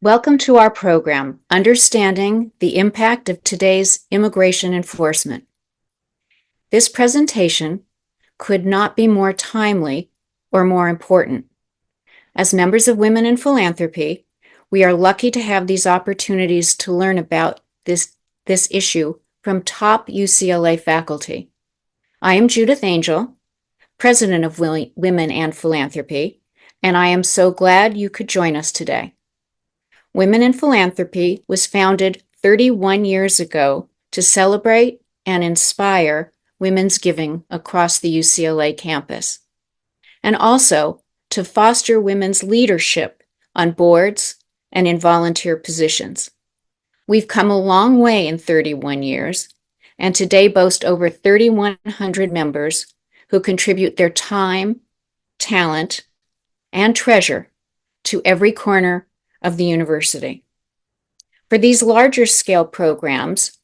Welcome to our program, Understanding the Impact of Today's Immigration Enforcement. This presentation could not be more timely or more important. As members of Women in Philanthropy, we are lucky to have these opportunities to learn about this issue from top UCLA faculty. I am Judith Angel, President of Women and Philanthropy, and I am so glad you could join us today. Women in Philanthropy was founded 31 years ago to celebrate and inspire women's giving across the UCLA campus, and also to foster women's leadership on boards and in volunteer positions. We've come a long way in 31 years, and today boast over 3,100 members who contribute their time, talent, and treasure to every corner of the university. For these larger scale programs,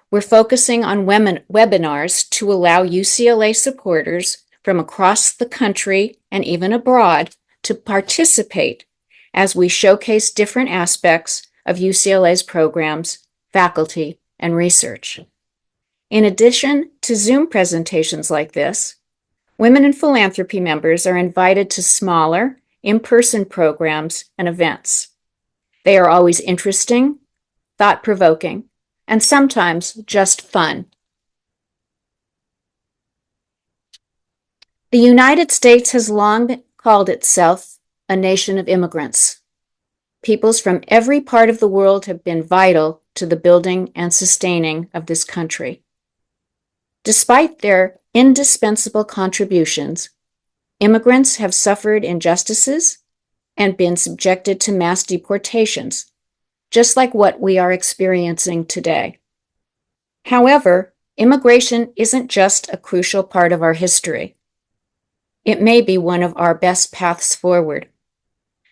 we're focusing on webinars to allow UCLA supporters from across the country and even abroad to participate as we showcase different aspects of UCLA's programs, faculty, and research. In addition to Zoom presentations like this, Women in Philanthropy members are invited to smaller, in-person programs and events. They are always interesting, thought-provoking, and sometimes just fun. The United States has long called itself a nation of immigrants. Peoples from every part of the world have been vital to the building and sustaining of this country. Despite their indispensable contributions, immigrants have suffered injustices and been subjected to mass deportations, just like what we are experiencing today. However, immigration isn't just a crucial part of our history. It may be one of our best paths forward.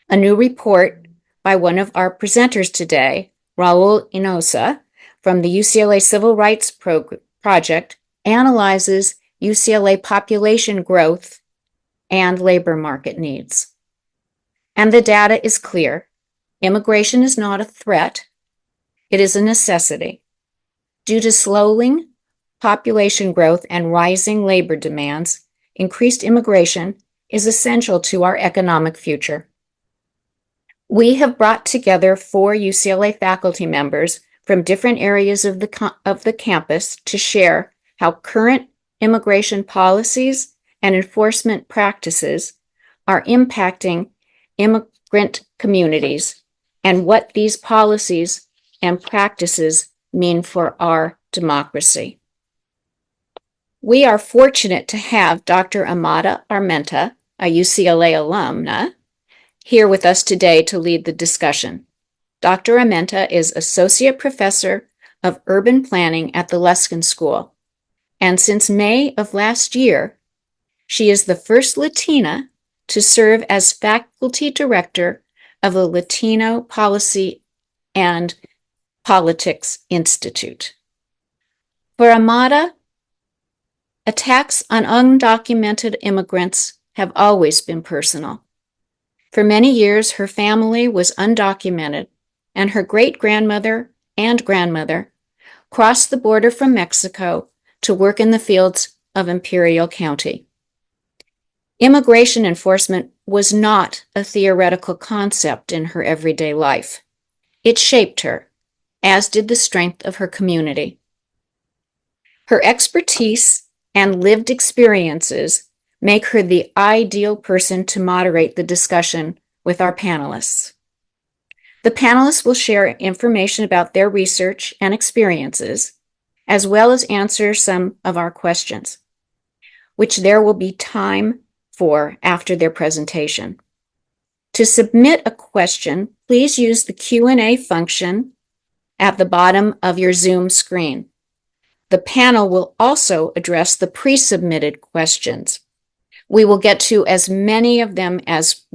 A new report by one of our presenters today, Raul Inosa, from the UCLA Civil Rights Project, analyzes UCLA population growth and labor market needs. And the data is clear. Immigration is not a threat. It is a necessity. Due to slowing population growth and rising labor demands, increased immigration is essential to our economic future. We have brought together 4 UCLA faculty members from different areas of the campus to share how current immigration policies and enforcement practices are impacting immigrant communities and what these policies and practices mean for our democracy. We are fortunate to have Dr. Amada Armenta, a UCLA alumna, here with us today to lead the discussion. Dr. Armenta is Associate Professor of Urban Planning at the Luskin School, and since May of last year, she is the first Latina to serve as faculty director of the Latino Policy and Politics Institute. For Amada, attacks on undocumented immigrants have always been personal. For many years, her family was undocumented, and her great-grandmother and grandmother crossed the border from Mexico to work in the fields of Imperial County. Immigration enforcement was not a theoretical concept in her everyday life. It shaped her, as did the strength of her community. Her expertise and lived experiences make her the ideal person to moderate the discussion with our panelists. The panelists will share information about their research and experiences, as well as answer some of our questions, which there will be time for after their presentation. To submit a question, please use the Q&A function at the bottom of your Zoom screen. The panel will also address the pre-submitted questions. We will get to as many of them as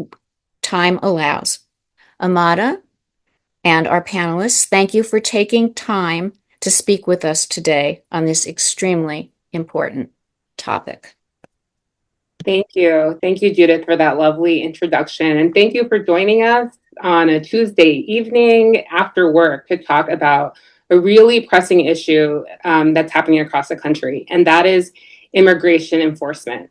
time allows. Amada and our panelists, thank you for taking time to speak with us today on this extremely important topic. Thank you. Thank you, Judith, for that lovely introduction. And thank you for joining us on a Tuesday evening after work to talk about a really pressing issue that's happening across the country, and that is immigration enforcement.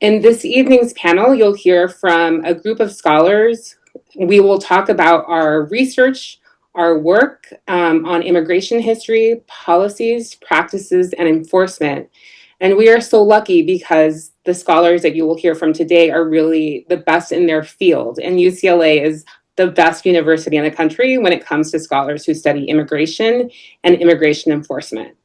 In this evening's panel, you'll hear from a group of scholars. We will talk about our research, our work on immigration history, policies, practices, and enforcement. And we are so lucky because the scholars that you will hear from today are really the best in their field. And UCLA is the best university in the country when it comes to scholars who study immigration and immigration enforcement.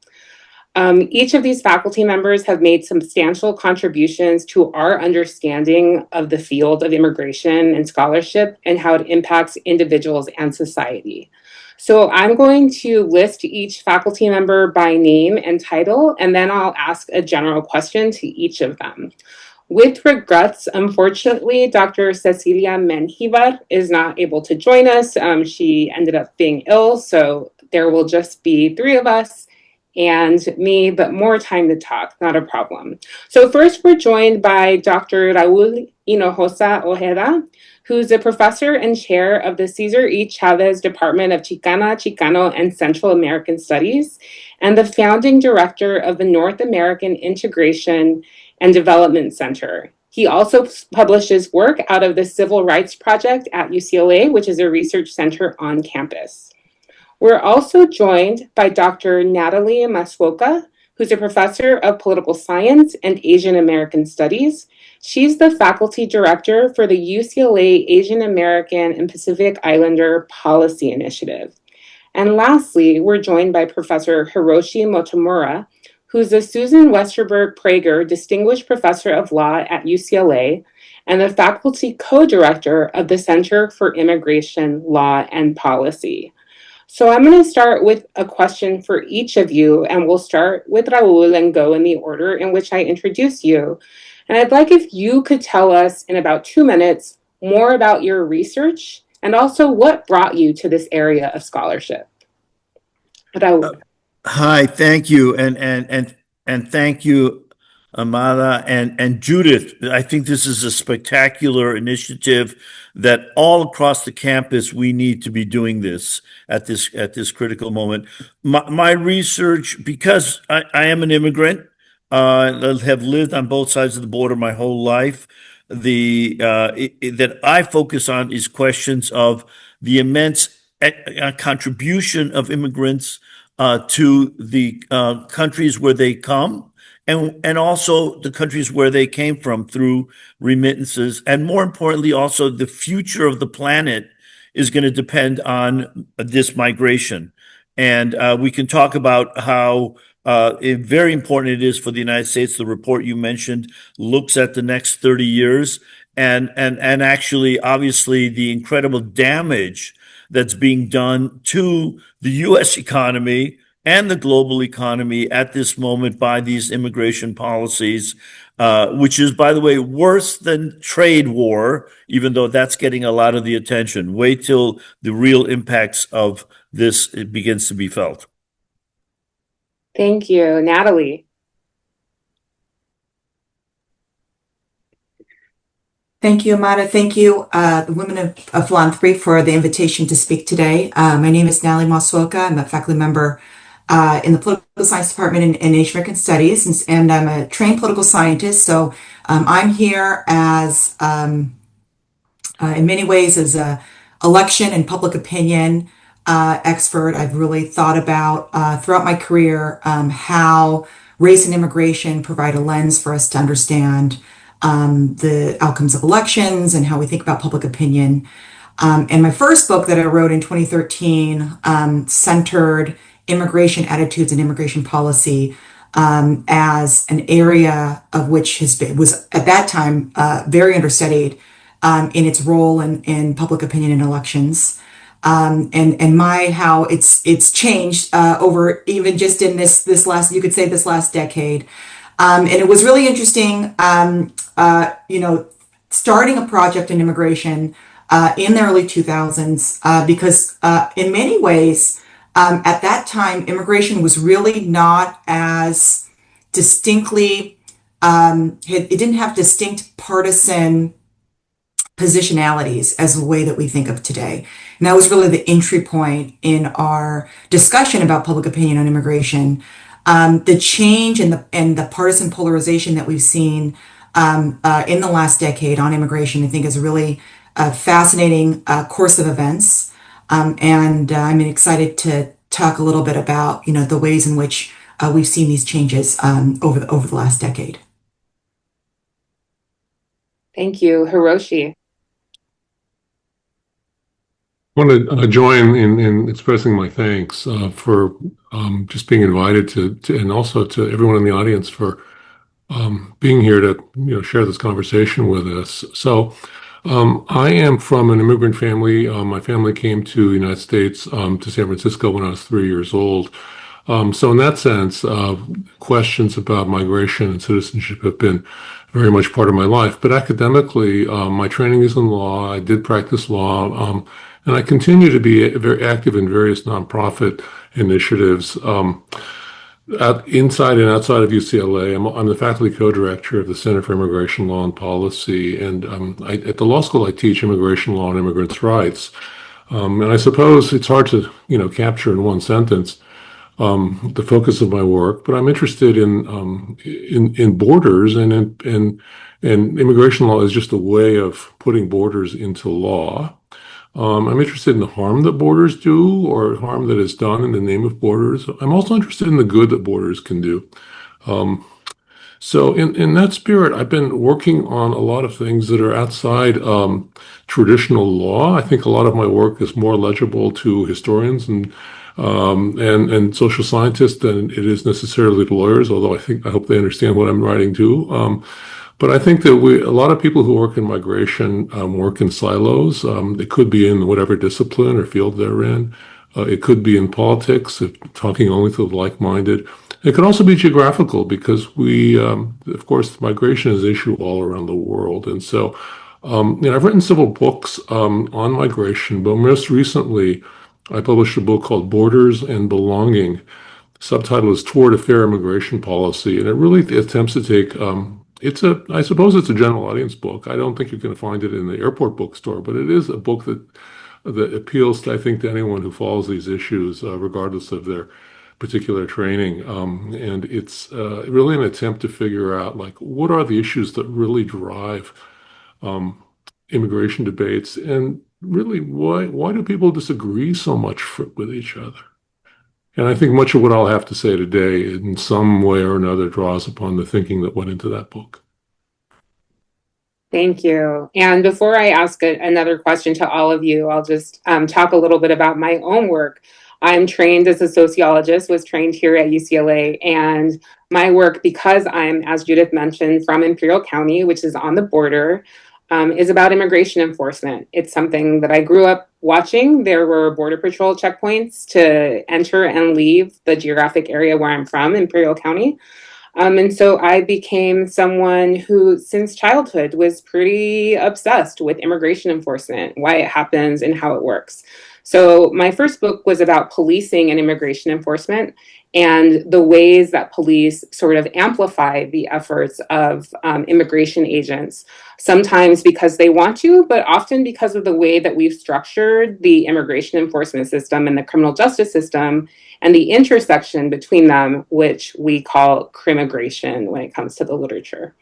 Each of these faculty members have made substantial contributions to our understanding of the field of immigration and scholarship and how it impacts individuals and society. So I'm going to list each faculty member by name and title, and then I'll ask a general question to each of them. With regrets, unfortunately, Dr. Cecilia Menjivar is not able to join us. She ended up being ill, so there will just be three of us and me, but more time to talk, not a problem. So first, we're joined by Dr. Raul Hinojosa Ojeda, who's a professor and chair of the Cesar E. Chavez Department of Chicana, Chicano, and Central American Studies, and the founding director of the North American Integration and Development Center. He also publishes work out of the Civil Rights Project at UCLA, which is a research center on campus. We're also joined by Dr. Natalie Masuoka, who's a professor of political science and Asian American studies. She's the faculty director for the UCLA Asian American and Pacific Islander Policy Initiative. And lastly, we're joined by Professor Hiroshi Motomura, who's the Susan Westerberg Prager Distinguished Professor of Law at UCLA and the faculty co-director of the Center for Immigration, Law, and Policy. So I'm going to start with a question for each of you, and we'll start with Raul and go in the order in which I introduce you. And I'd like if you could tell us in about 2 minutes more about your research and also what brought you to this area of scholarship. Raul. Hi, thank you, and thank you, Amada and Judith. I think this is a spectacular initiative that all across the campus we need to be doing this at this critical moment. My research, because I am an immigrant, have lived on both sides of the border my whole life. That I focus on is questions of the immense contribution of immigrants to the countries where they come, and also the countries where they came from through remittances. And more importantly, also the future of the planet is going to depend on this migration. And we can talk about how very important it is for the United States. The report you mentioned looks at the next 30 years and actually, obviously, the incredible damage that's being done to the U.S. economy and the global economy at this moment by these immigration policies, which is, by the way, worse than trade war, even though that's getting a lot of the attention. Wait till the real impacts of this begins to be felt. Thank you. Natalie. Thank you, Amada. Thank you, the Women of Philanthropy, for the invitation to speak today. My name is Natalie Masuoka. I'm a faculty member in the Political Science Department in Asian American Studies, and I'm a trained political scientist. So I'm here as, in many ways, as a election and public opinion expert. I've really thought about throughout my career how race and immigration provide a lens for us to understand the outcomes of elections and how we think about public opinion. And my first book that I wrote in 2013 centered immigration attitudes and immigration policy as an area of which was at that time very understudied in its role in public opinion in elections. And how it's changed over even just in this last, you could say, this last decade. And it was really interesting, starting a project in immigration in the early 2000s, because in many ways, at that time, immigration was really not as distinctly, it didn't have distinct partisan positionalities as the way that we think of today. And that was really the entry point in our discussion about public opinion on immigration. The change and the partisan polarization that we've seen in the last decade on immigration, I think, is a really fascinating course of events. And I'm excited to talk a little bit about, the ways in which we've seen these changes over the last decade. Thank you, Hiroshi. I want to join in expressing my thanks for just being invited to, and also to everyone in the audience for being here to share this conversation with us. So I am from an immigrant family. My family came to the United States to San Francisco when I was 3 years old. So in that sense, questions about migration and citizenship have been very much part of my life. But academically, my training is in law. I did practice law, and I continue to be very active in various nonprofit initiatives inside and outside of UCLA. I'm the faculty co-director of the Center for Immigration Law and Policy, and at the law school I teach immigration law and immigrants' rights. And I suppose it's hard to capture in one sentence the focus of my work, but I'm interested in borders, and immigration law is just a way of putting borders into law. I'm interested in the harm that borders do, or harm that is done in the name of borders. I'm also interested in the good that borders can do. So in that spirit, I've been working on a lot of things that are outside traditional law. I think a lot of my work is more legible to historians and social scientists than it is necessarily to lawyers, although I hope they understand what I'm writing too. But I think that a lot of people who work in migration work in silos. It could be in whatever discipline or field they're in. It could be in politics, talking only to the like-minded. It could also be geographical, because of course, migration is an issue all around the world. And so, I've written several books on migration, but most recently, I published a book called Borders and Belonging. Subtitle is Toward a Fair Immigration Policy, and it really attempts to take I suppose it's a general audience book. I don't think you can find it in the airport bookstore, but it is a book that appeals to, I think, to anyone who follows these issues, regardless of their particular training. And it's really an attempt to figure out, what are the issues that really drive immigration debates, and really why do people disagree so much with each other? And I think much of what I'll have to say today in some way or another draws upon the thinking that went into that book. Thank you. And before I ask another question to all of you, I'll just talk a little bit about my own work. I'm trained as a sociologist, was trained here at UCLA, and my work, because I'm, as Judith mentioned, from Imperial County, which is on the border, is about immigration enforcement. It's something that I grew up watching. There were Border Patrol checkpoints to enter and leave the geographic area where I'm from, Imperial County. And so I became someone who, since childhood, was pretty obsessed with immigration enforcement, why it happens and how it works. So my first book was about policing and immigration enforcement, and the ways that police sort of amplify the efforts of immigration agents, sometimes because they want to, but often because of the way that we've structured the immigration enforcement system and the criminal justice system, and the intersection between them, which we call crimmigration when it comes to the literature.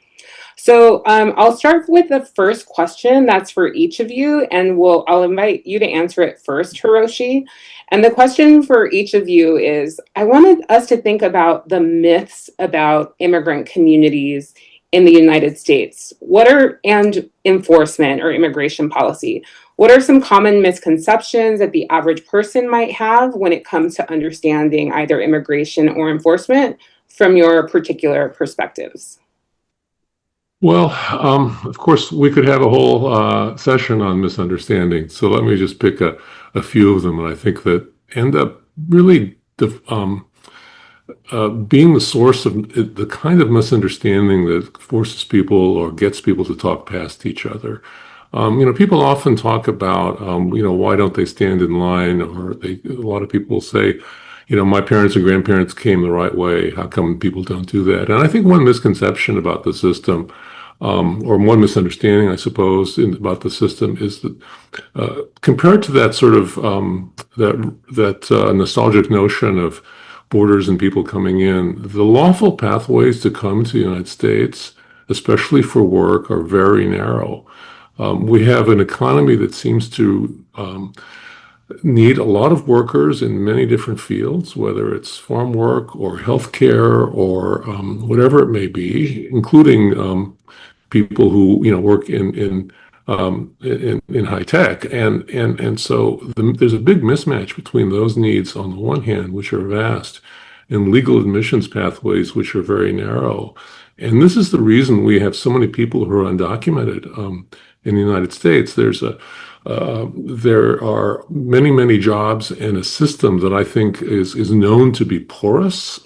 So I'll start with the first question that's for each of you, and I'll invite you to answer it first, Hiroshi. And the question for each of you is, I wanted us to think about the myths about immigrant communities in the United States. And enforcement or immigration policy. What are some common misconceptions that the average person might have when it comes to understanding either immigration or enforcement from your particular perspectives? Well, of course, we could have a whole session on misunderstanding. So let me just pick a few of them, and I think that end up really being the source of the kind of misunderstanding that forces people or gets people to talk past each other. People often talk about, why don't they stand in line? Or a lot of people say, my parents and grandparents came the right way. How come people don't do that? And I think one misconception about the system or one misunderstanding, I suppose, about the system is that compared to that sort of nostalgic notion of borders and people coming in, the lawful pathways to come to the United States, especially for work, are very narrow. We have an economy that seems to need a lot of workers in many different fields, whether it's farm work or healthcare or whatever it may be, including people who work in high tech, and so there's a big mismatch between those needs on the one hand, which are vast, and legal admissions pathways, which are very narrow. And this is the reason we have so many people who are undocumented in the United States. There are many jobs and a system that I think is known to be porous.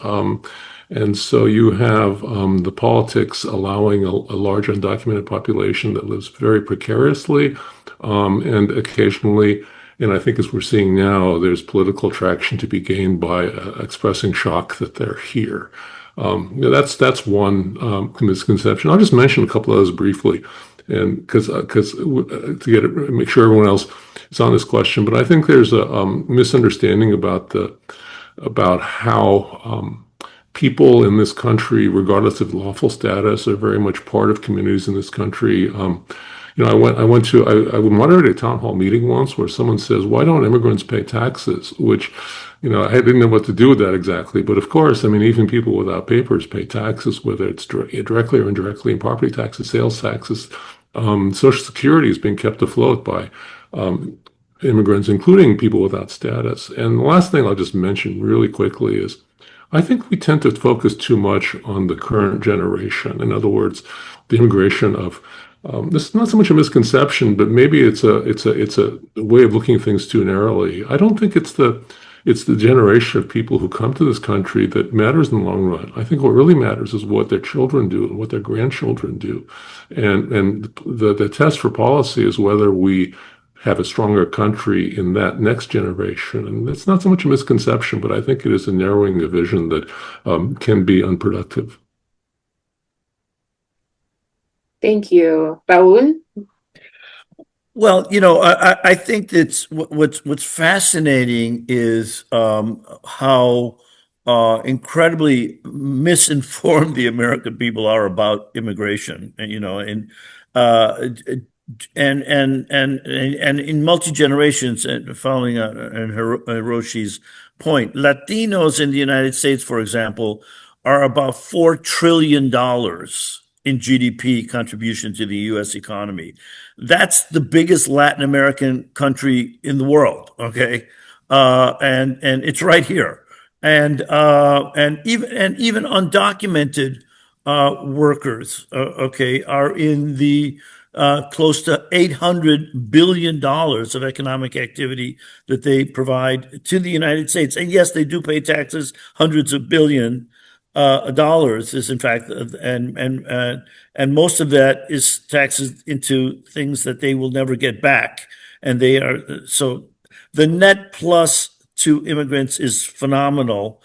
And so you have the politics allowing a large undocumented population that lives very precariously, and occasionally, and I think as we're seeing now, there's political traction to be gained by expressing shock that they're here. That's one misconception. I'll just mention a couple of those briefly, and because to make sure everyone else is on this question. But I think there's a misunderstanding about how people in this country, regardless of lawful status, are very much part of communities in this country. I moderated a town hall meeting once where someone says, "Why don't immigrants pay taxes?" Which, I didn't know what to do with that exactly. But of course, I mean, even people without papers pay taxes, whether it's directly or indirectly, in property taxes, sales taxes. Social Security is being kept afloat by immigrants, including people without status. And the last thing I'll just mention really quickly is, I think we tend to focus too much on the current generation. In other words, the immigration of this is not so much a misconception, but maybe it's a way of looking at things too narrowly. I don't think it's the generation of people who come to this country that matters in the long run. I think what really matters is what their children do and what their grandchildren do, and the test for policy is whether we have a stronger country in that next generation. And it's not so much a misconception, but I think it is a narrowing of vision that can be unproductive. Thank you. Raul? Well, I think that's what's fascinating is how incredibly misinformed the American people are about immigration, and in multi-generations, and following on Hiroshi's point, Latinos in the United States, for example, are about $4 trillion in GDP contribution to the U.S. economy. That's the biggest Latin American country in the world. Okay, and it's right here, and even undocumented workers, are in the close to $800 billion of economic activity that they provide to the United States. And yes, they do pay taxes, hundreds of billion dollars is in fact, and most of that is taxes into things that they will never get back. And they are, so the net plus to immigrants is phenomenal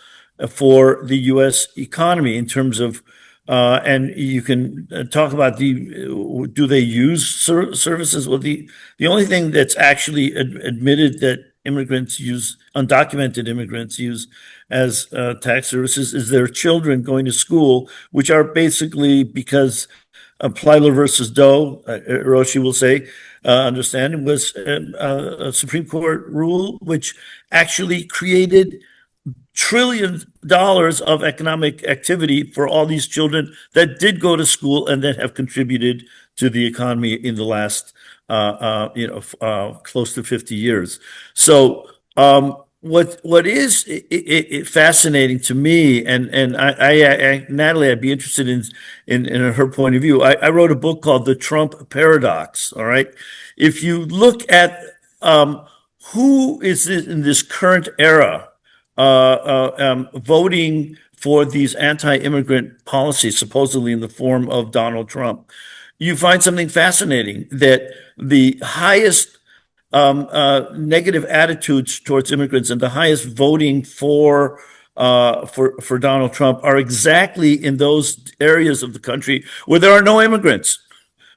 for the U.S. economy in terms of and you can talk about do they use services? Well, the only thing that's actually admitted that immigrants use, undocumented immigrants use as tax services is their children going to school, which are basically because Plyler versus Doe, Hiroshi will say, understanding was a Supreme Court rule which actually created trillions of dollars of economic activity for all these children that did go to school and that have contributed to the economy in the last, close to 50 years. So what is fascinating to me, and I Natalie, I'd be interested in her point of view. I wrote a book called The Trump Paradox. All right, if you look at who is in this current era voting for these anti-immigrant policies, supposedly in the form of Donald Trump, you find something fascinating, that the highest negative attitudes towards immigrants and the highest voting for for Donald Trump are exactly in those areas of the country where there are no immigrants.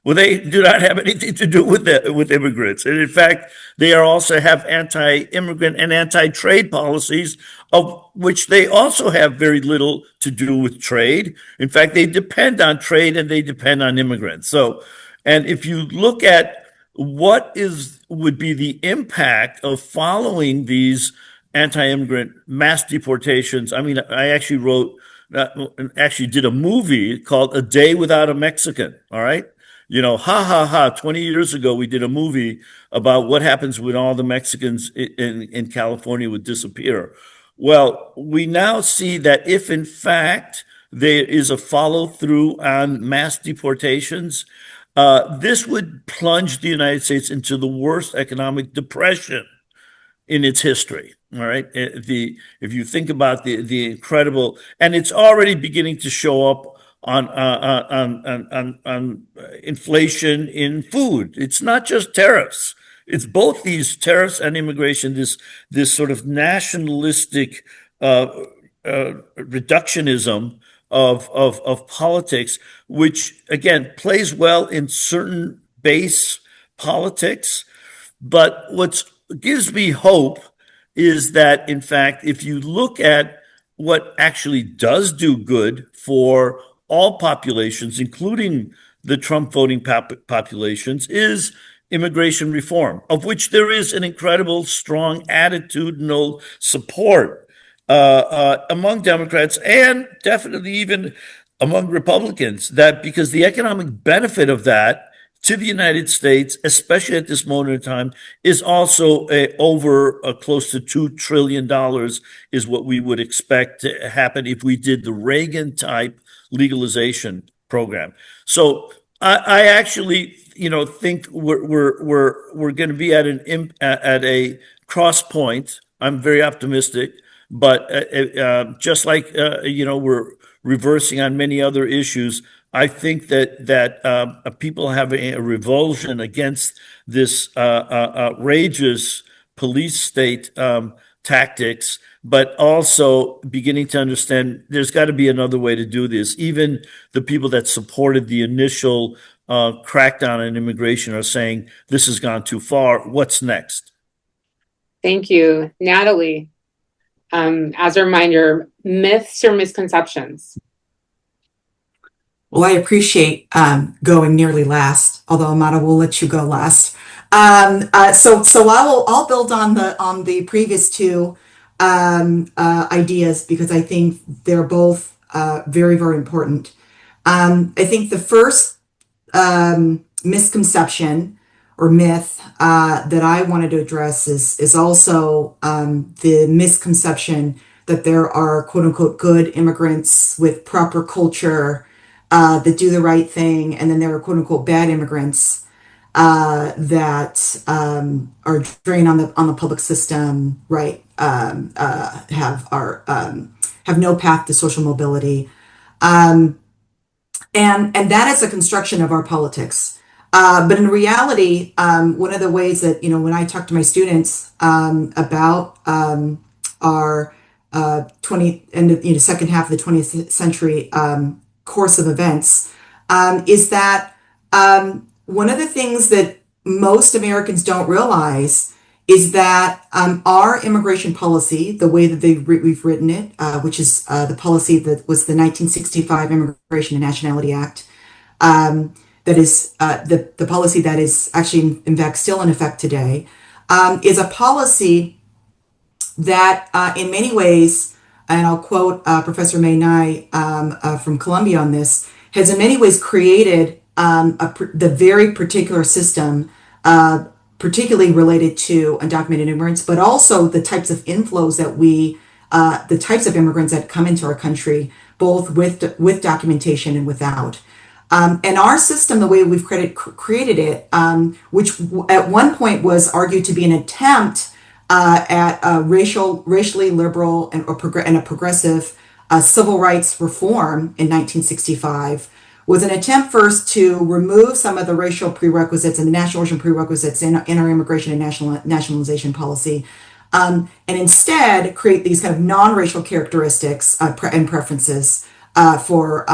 Well, they do not have anything to do with immigrants, and in fact, they are also have anti-immigrant and anti-trade policies, of which they also have very little to do with trade. In fact, they depend on trade and they depend on immigrants. So, and if you look at what would be the impact of following these anti-immigrant mass deportations, I mean, I actually did a movie called A Day Without a Mexican. All right. You know, ha ha ha. 20 years ago, we did a movie about what happens when all the Mexicans in California would disappear. Well, we now see that if in fact there is a follow through on mass deportations, this would plunge the United States into the worst economic depression in its history. All right. If you think about the incredible, and it's already beginning to show up on inflation in food. It's not just tariffs. It's both these tariffs and immigration. This sort of nationalistic reductionism of politics, which again plays well in certain base politics. But what gives me hope is that, in fact, if you look at what actually does do good for all populations, including the Trump voting populations, is immigration reform, of which there is an incredible, strong attitudinal support among Democrats and definitely even among Republicans, that because the economic benefit of that to the United States, especially at this moment in time, is also over close to $2 trillion is what we would expect to happen if we did the Reagan type legalization program. So I actually, think we're going to be at a cross point. I'm very optimistic, but just like we're reversing on many other issues, I think that people have a revulsion against this outrageous police state tactics, but also beginning to understand there's got to be another way to do this. Even the people that supported the initial crackdown on immigration are saying this has gone too far. What's next? Thank you, Natalie. As a reminder, myths or misconceptions? Well, I appreciate going nearly last, although Amada will let you go last. So I'll build on the previous two ideas because I think they're both very, very important. I think the first misconception or myth that I wanted to address is also the misconception that there are quote unquote good immigrants with proper culture that do the right thing, and then there are quote unquote bad immigrants that are drain on the public system, right? Have no path to social mobility, and that is a construction of our politics. But in reality, one of the ways that when I talk to my students about our second half of the 20th century course of events, is that one of the things that most Americans don't realize is that our immigration policy, the way that we've written it, which is the policy that was the 1965 Immigration and Nationality Act, that is the policy that is actually in fact still in effect today, is a policy that in many ways, and I'll quote Professor May Nye from Columbia on this, has in many ways created the very particular system, particularly related to undocumented immigrants, but also the types of inflows that the types of immigrants that come into our country, both with documentation and without. And our system, the way we've created it, which at one point was argued to be an attempt at a racially liberal and a progressive civil rights reform in 1965, was an attempt first to remove some of the racial prerequisites and the national origin prerequisites in our immigration and nationalization policy, and instead create these kind of non-racial characteristics and preferences for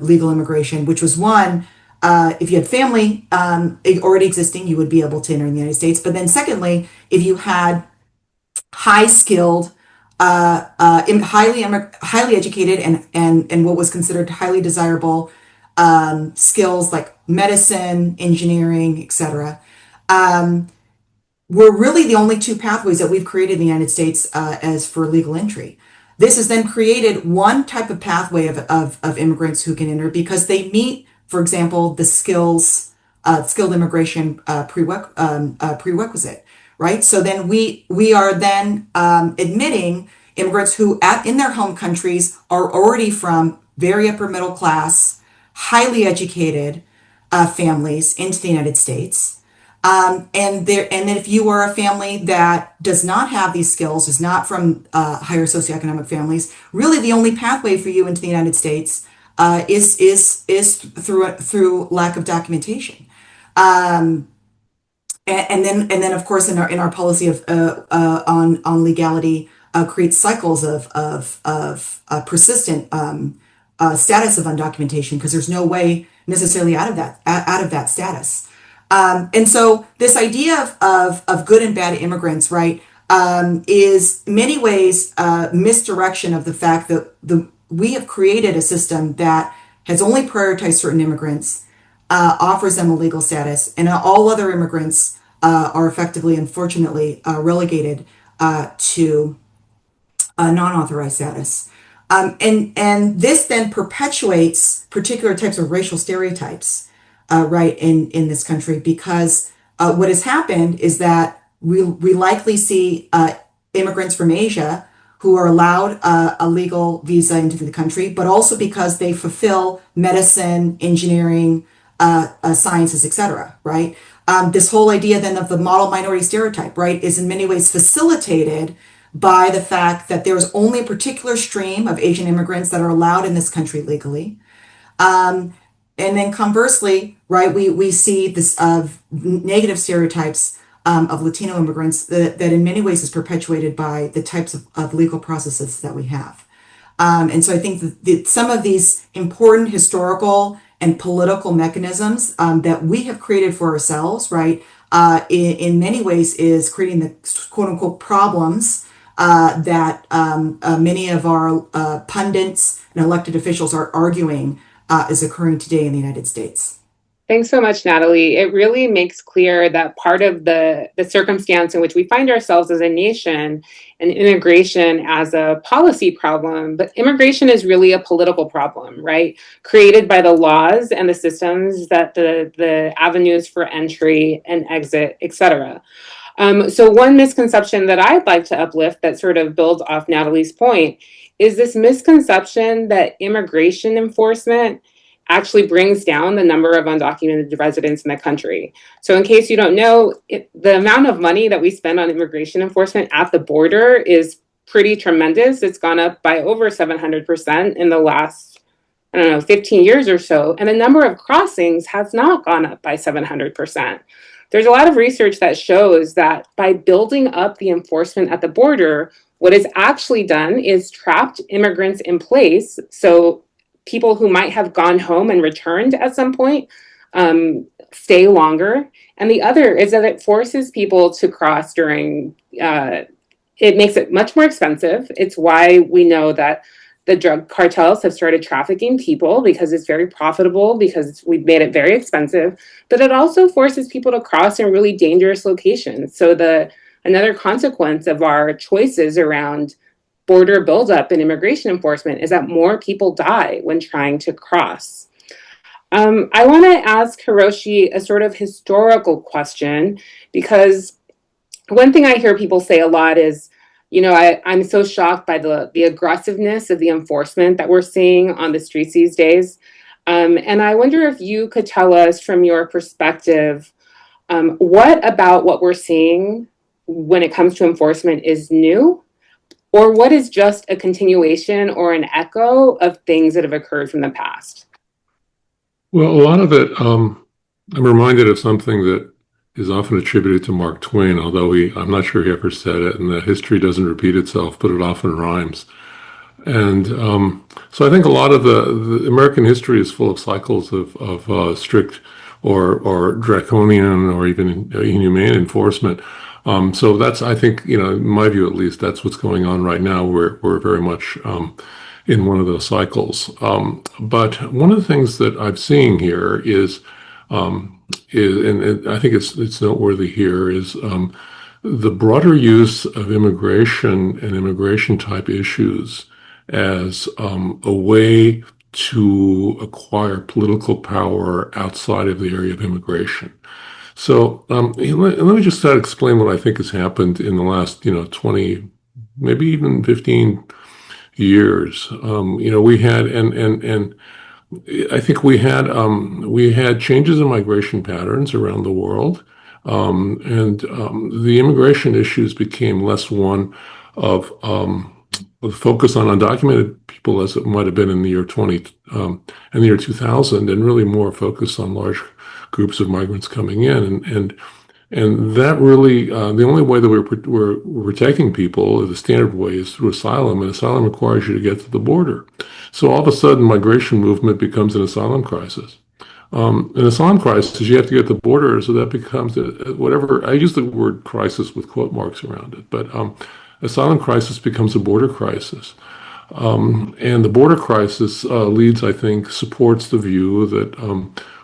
legal immigration, which was one, if you had family already existing, you would be able to enter in the United States. But then secondly, if you had high skilled, highly educated, and what was considered highly desirable skills like medicine, engineering, etc. We're really the only two pathways that we've created in the United States as for legal entry. This has then created one type of pathway of immigrants who can enter because they meet, for example, the skilled immigration prerequisite, right? So then we are then admitting immigrants who in their home countries are already from very upper middle class, highly educated families into the United States. And then if you are a family that does not have these skills, is not from higher socioeconomic families, really the only pathway for you into the United States is through lack of documentation. And then of course in our policy of on legality creates cycles of persistent status of undocumentation because there's no way necessarily out of that status. And so this idea of good and bad immigrants, right, is in many ways misdirection of the fact that we have created a system that has only prioritized certain immigrants, offers them a legal status, and all other immigrants are effectively, unfortunately, relegated to non-authorized status. And this then perpetuates particular types of racial stereotypes, right, in this country, because what has happened is that we likely see immigrants from Asia who are allowed a legal visa into the country, but also because they fulfill medicine, engineering, sciences, etc., right? This whole idea then of the model minority stereotype, right, is in many ways facilitated by the fact that there's only a particular stream of Asian immigrants that are allowed in this country legally. And then conversely, right, we see this negative stereotypes of Latino immigrants that in many ways is perpetuated by the types of legal processes that we have. And so I think that some of these important historical and political mechanisms that we have created for ourselves, right, in many ways is creating the quote unquote problems that many of our pundits and elected officials are arguing is occurring today in the United States. Thanks so much, Natalie. It really makes clear that part of the circumstance in which we find ourselves as a nation and immigration as a policy problem, but immigration is really a political problem, right? Created by the laws and the systems that the avenues for entry and exit, et cetera. So one misconception that I'd like to uplift that sort of builds off Natalie's point is this misconception that immigration enforcement actually brings down the number of undocumented residents in the country. So in case you don't know, the amount of money that we spend on immigration enforcement at the border is pretty tremendous. It's gone up by over 700% in the last, 15 years or so. And the number of crossings has not gone up by 700%. There's a lot of research that shows that by building up the enforcement at the border, what is actually done is trapped immigrants in place. So people who might have gone home and returned at some point stay longer. And the other is that it forces people to cross during, it makes it much more expensive. It's why we know that the drug cartels have started trafficking people because it's very profitable, because we've made it very expensive, but it also forces people to cross in really dangerous locations. So another consequence of our choices around border buildup and immigration enforcement is that more people die when trying to cross. I want to ask Hiroshi a sort of historical question, because one thing I hear people say a lot is, I'm so shocked by the aggressiveness of the enforcement that we're seeing on the streets these days. And I wonder if you could tell us from your perspective, what about what we're seeing when it comes to enforcement is new, or what is just a continuation or an echo of things that have occurred from the past? Well, a lot of it, I'm reminded of something that is often attributed to Mark Twain, although I'm not sure he ever said it, and that history doesn't repeat itself, but it often rhymes. And so I think a lot of the American history is full of cycles of strict or draconian or even inhumane enforcement. So that's, I think, in my view at least, that's what's going on right now. We're very much in one of those cycles. But one of the things that I'm seeing here and I think it's noteworthy here, is the broader use of immigration and immigration type issues as a way to acquire political power outside of the area of immigration. So let me just start to explain what I think has happened in the last 20, maybe even 15 years. We had and I think we had changes in migration patterns around the world, and the immigration issues became less one of focus on undocumented people as it might have been in the year 2000, and really more focus on large groups of migrants coming in, and that really the only way that we're protecting people, the standard way, is through asylum, and asylum requires you to get to the border. So all of a sudden, migration movement becomes an asylum crisis. An asylum crisis, you have to get to the border, so that becomes whatever. I use the word crisis with quote marks around it, but asylum crisis becomes a border crisis. And the border crisis leads, I think, supports the view that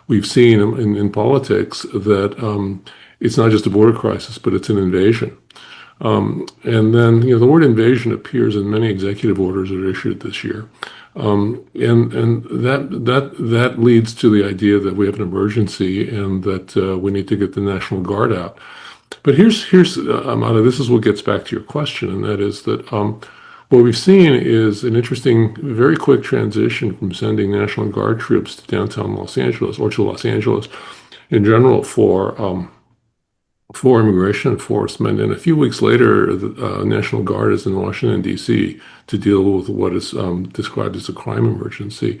we've seen in politics that it's not just a border crisis, but it's an invasion. And then, the word invasion appears in many executive orders that are issued this year. And that leads to the idea that we have an emergency and that we need to get the National Guard out. But here's Amada, this is what gets back to your question, and that is that what we've seen is an interesting, very quick transition from sending National Guard troops to downtown Los Angeles, or to Los Angeles in general, for immigration enforcement. And a few weeks later, the National Guard is in Washington, D.C. to deal with what is described as a crime emergency.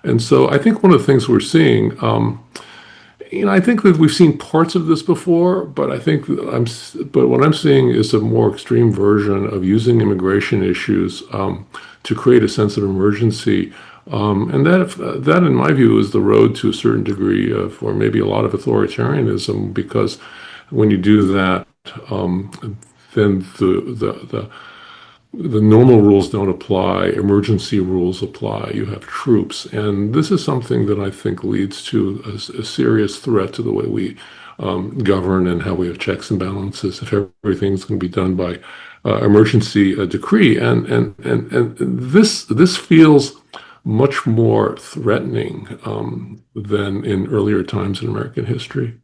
And so I think one of the things we're seeing, I think that we've seen parts of this before, but but what I'm seeing is a more extreme version of using immigration issues to create a sense of emergency. And that, in my view, is the road to a certain degree of, or maybe a lot of authoritarianism, because when you do that, then the normal rules don't apply, emergency rules apply, you have troops. And this is something that I think leads to a serious threat to the way we govern and how we have checks and balances if everything's going to be done by emergency decree. And this feels much more threatening than in earlier times in American history.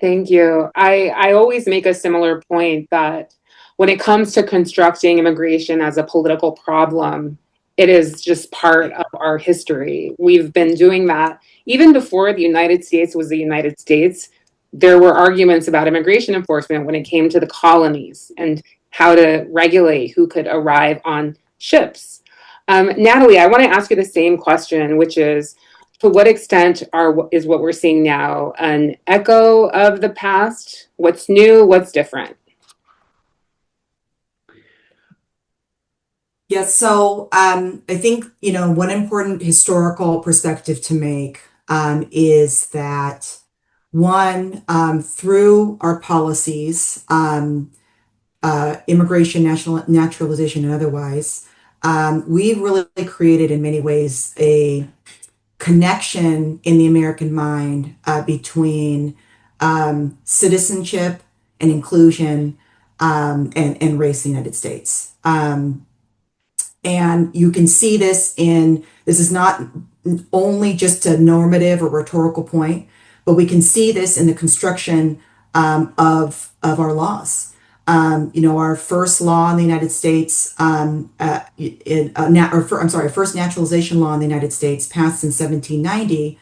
Thank you. I always make a similar point that when it comes to constructing immigration as a political problem, it is just part of our history. We've been doing that even before the United States was the United States. There were arguments about immigration enforcement when it came to the colonies and how to regulate who could arrive on ships. Natalie, I want to ask you the same question, which is, to what extent is what we're seeing now an echo of the past? What's new? What's different? Yes, so I think, one important historical perspective to make is that, one, through our policies, immigration, naturalization, and otherwise, we've really created in many ways a connection in the American mind between citizenship and inclusion and race in the United States. And you can see this this is not only just a normative or rhetorical point, but we can see this in the construction of our laws. Our first law in the United States, first naturalization law in the United States, passed in 1790,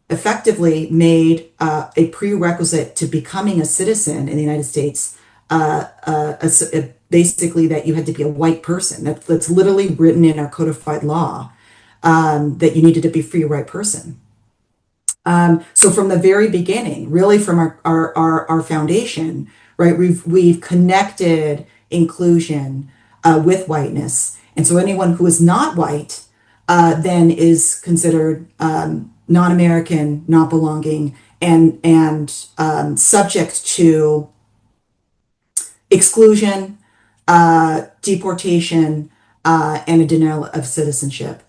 effectively made a prerequisite to becoming a citizen in the United States, basically that you had to be a white person. That's literally written in our codified law, that you needed to be a free white person. So from the very beginning, really from our foundation, right, we've connected inclusion with whiteness. And so anyone who is not white then is considered non-American, not belonging, and subject to exclusion, deportation, and a denial of citizenship.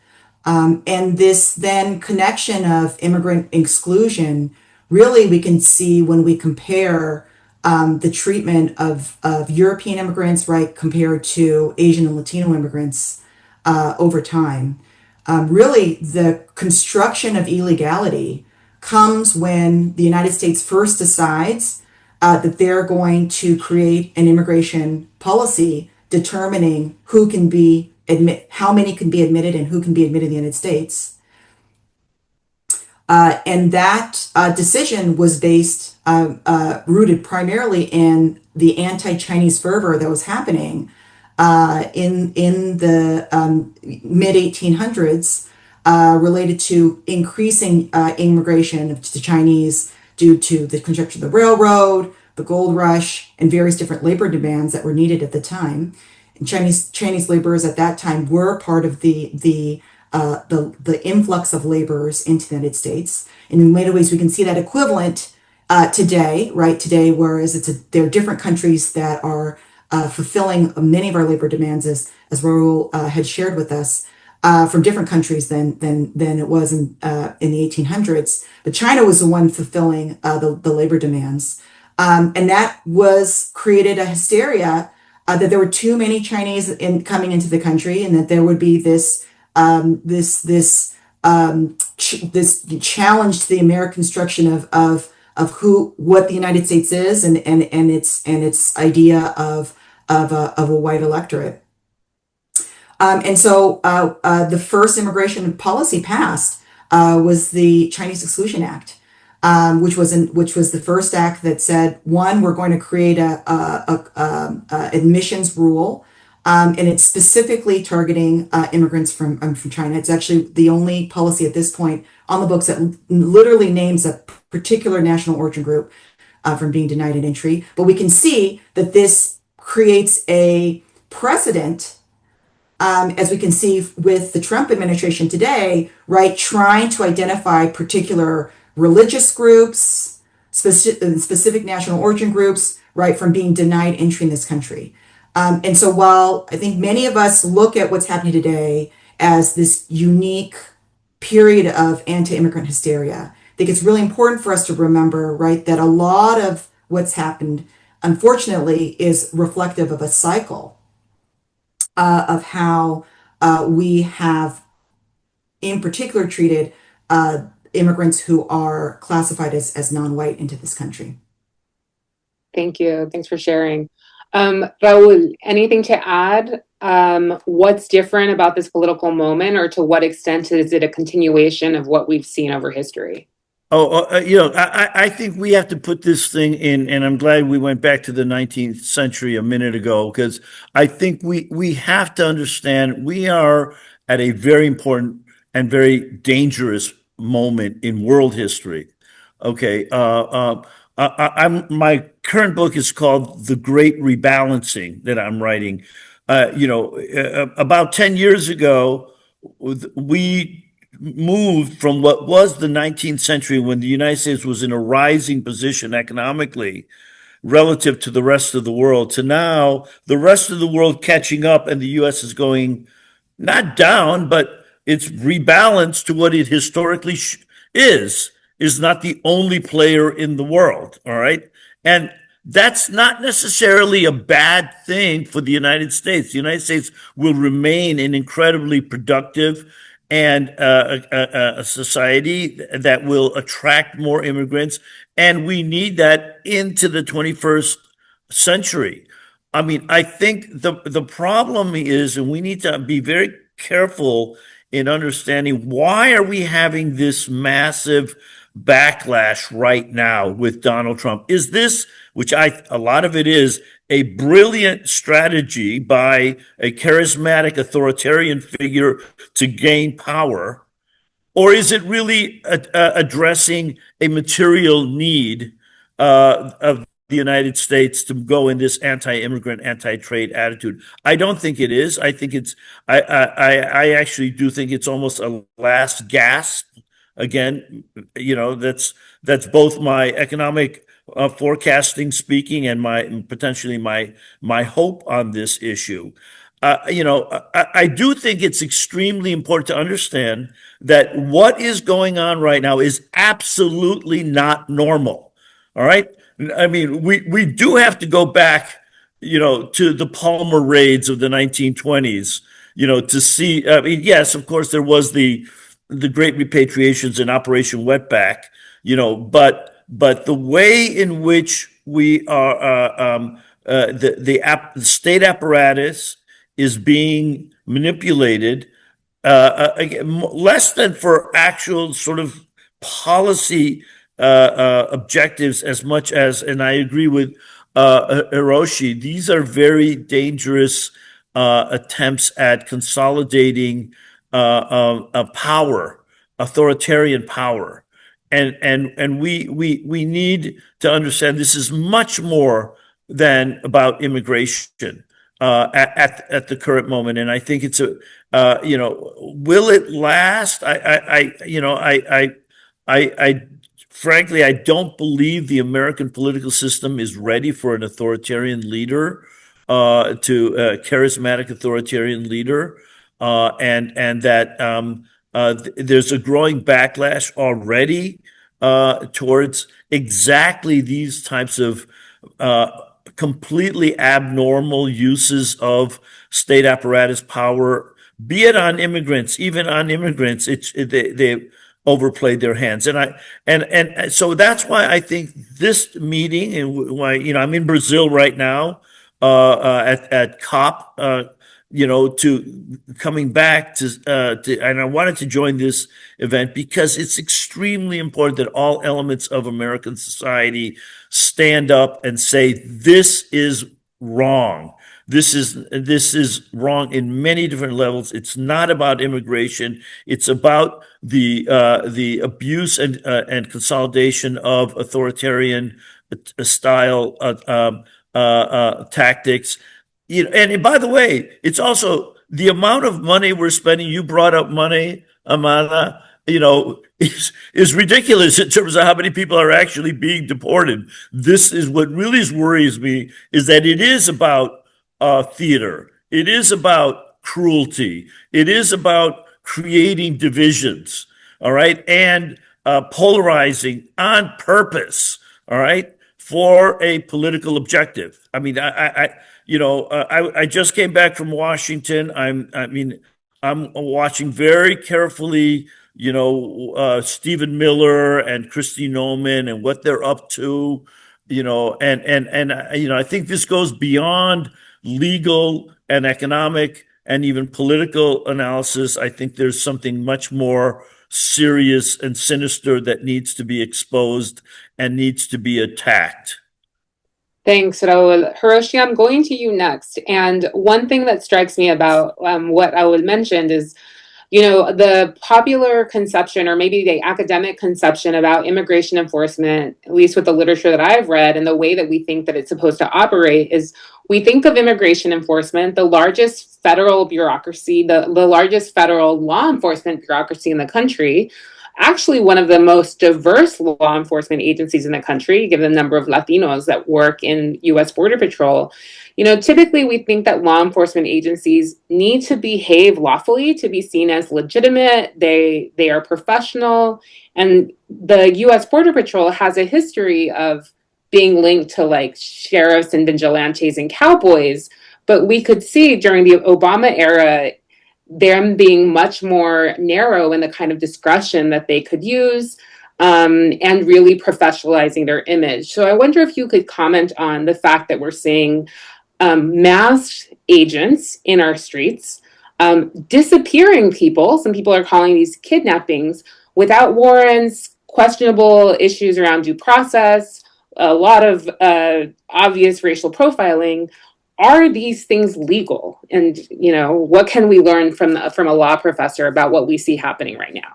And this then connection of immigrant exclusion, really we can see when we compare the treatment of European immigrants, right, compared to Asian and Latino immigrants over time. Really, the construction of illegality comes when the United States first decides that they're going to create an immigration policy determining how many can be admitted and who can be admitted in the United States. And that decision was rooted primarily in the anti-Chinese fervor that was happening in the mid 1800s related to increasing immigration of the Chinese due to the construction of the railroad, the gold rush, and various different labor demands that were needed at the time. And Chinese laborers at that time were part of the influx of laborers into the United States. And in many ways, we can see that equivalent today, right? Today, whereas there are different countries that are fulfilling many of our labor demands, as Raul had shared with us, from different countries than it was in the 1800s. But China was the one fulfilling the labor demands, and that was created a hysteria that there were too many Chinese coming into the country, and that there would be this challenge to the American construction of what the United States is and its idea of a white electorate. And so the first immigration policy passed was the Chinese Exclusion Act, which was the first act that said, one, we're going to create a admissions rule, and it's specifically targeting immigrants from China. It's actually the only policy at this point on the books that literally names a particular national origin group from being denied an entry. But we can see that this creates a precedent, as we can see with the Trump administration today, right, trying to identify particular religious groups, specific national origin groups, right, from being denied entry in this country. And so while I think many of us look at what's happening today as this unique period of anti-immigrant hysteria, I think it's really important for us to remember, right, that a lot of what's happened, unfortunately, is reflective of a cycle of how we have, in particular, treated immigrants who are classified as non-white into this country. Thank you. Thanks for sharing. Raul, anything to add? What's different about this political moment, or to what extent is it a continuation of what we've seen over history? I think we have to put this thing in, and I'm glad we went back to the 19th century a minute ago, because I think we have to understand we are at a very important and very dangerous moment in world history. Okay, my current book is called The Great Rebalancing that I'm writing. About 10 years ago, we moved from what was the 19th century, when the United States was in a rising position economically relative to the rest of the world, to now the rest of the world catching up, and the U.S. is going not down, but it's rebalanced to what it historically is not the only player in the world. All right. And that's not necessarily a bad thing for the United States. The United States will remain an incredibly productive and a society that will attract more immigrants. And we need that into the 21st century. I mean, I think the problem is, and we need to be very careful in understanding, why are we having this massive backlash right now with Donald Trump? Is this, which a lot of it is, a brilliant strategy by a charismatic authoritarian figure to gain power? Or is it really addressing a material need of the United States to go in this anti-immigrant, anti-trade attitude? I don't think it is. I think it's. I actually do think it's almost a last gasp. Again, that's both my economic forecasting speaking and my potentially my hope on this issue. I do think it's extremely important to understand that what is going on right now is absolutely not normal. All right. I mean, we do have to go back, to the Palmer raids of the 1920s, to see. I mean, yes, of course, there was the great repatriations and Operation Wetback, but the way in which we are, the state apparatus is being manipulated, again, less than for actual sort of policy objectives as much as, and I agree with Hiroshi, these are very dangerous attempts at consolidating power, authoritarian power. And we need to understand this is much more than about immigration at the current moment. And I think it's will it last? I frankly, I don't believe the American political system is ready for an authoritarian leader, charismatic authoritarian leader, and that there's a growing backlash already towards exactly these types of completely abnormal uses of state apparatus power, be it on immigrants, even on immigrants. They overplayed their hands, and so that's why I think this meeting, and why I'm in Brazil right now at COP. To coming back to, and I wanted to join this event because it's extremely important that all elements of American society stand up and say, this is wrong. This is wrong in many different levels. It's not about immigration. It's about the abuse and consolidation of authoritarian style tactics. And by the way, it's also the amount of money we're spending. You brought up money, Amana, is ridiculous in terms of how many people are actually being deported. This is what really worries me, is that it is about theater. It is about cruelty. It is about creating divisions, all right, and polarizing on purpose, all right, for a political objective. I mean, I just came back from Washington. I'm watching very carefully, Stephen Miller and Kristi Noman and what they're up to, I think this goes beyond legal and economic and even political analysis. I think there's something much more serious and sinister that needs to be exposed and needs to be attacked. Thanks, Raul. Hiroshi, I'm going to you next. And one thing that strikes me about what Raul mentioned is, the popular conception, or maybe the academic conception about immigration enforcement, at least with the literature that I've read and the way that we think that it's supposed to operate, is we think of immigration enforcement, the largest federal bureaucracy, the largest federal law enforcement bureaucracy in the country, actually one of the most diverse law enforcement agencies in the country, given the number of Latinos that work in U.S. Border Patrol. Typically we think that law enforcement agencies need to behave lawfully to be seen as legitimate. They are professional. And the U.S. Border Patrol has a history of being linked to like sheriffs and vigilantes and cowboys. But we could see during the Obama era, them being much more narrow in the kind of discretion that they could use, and really professionalizing their image. So I wonder if you could comment on the fact that we're seeing masked agents in our streets, disappearing people. Some people are calling these kidnappings without warrants, questionable issues around due process, a lot of obvious racial profiling. Are these things legal? And, what can we learn from a law professor about what we see happening right now?